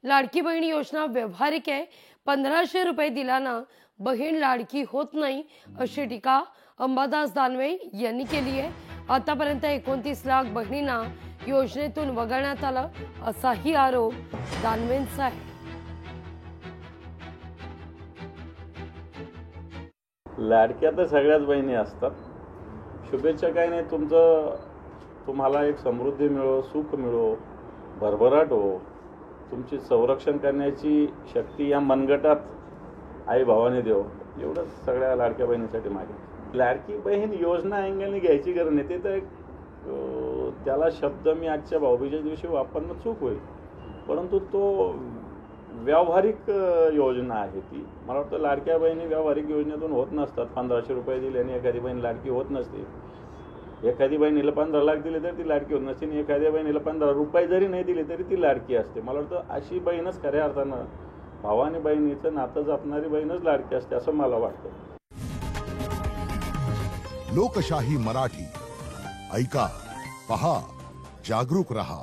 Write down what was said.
लाडकी बहीण योजना व्यवहारिक आहे. 1500 रुपये दिल्यानं बहीण लाडकी होत नाही अशी टीका अंबादास दानवे यांनी केली आहे. आतापर्यंत 29 लाख बहिणींना योजनेतून वगळण्यात आलं असाही आरोप दानवेंचा आहे. लाडक्या तर सगळ्याच बहिणी असतात. शुभेच्छा काही नाही. तुम्हाला एक समृद्धी मिळो, सुख मिळो, भरभराट हो, तुमची संरक्षण करण्याची शक्ती या मनगटात आई भावाने देव, एवढंच सगळ्या लाडक्या बहिणीसाठी मागे. लाडकी बहीण योजना अँगलने घ्यायची गरज नाही. ते तर त्याला शब्द मी आजच्या भाऊबीजेच्या दिवशी वापरणं चूक होईल, परंतु तो व्यावहारिक योजना आहे. ती मला वाटतं लाडक्या बहिणी व्यावहारिक योजनेतून होत नसतात. 1500 रुपये दिले आणि एखादी बहीण लाडकी होत नसते. एखादी बहिणीला 15 लाख दिले तर ती लाडकी होत नसते आणि एखाद्या बहिणीला 15 रुपये जरी नाही दिले तरी ती लाडकी असते. मला वाटतं अशी बहीणच खऱ्या अर्थानं भावा आणि बहिणीचं नातं जपणारी बहीणच लाडकी असते असं मला वाटतं. लोकशाही मराठी ऐका, पहा, जागरूक रहा.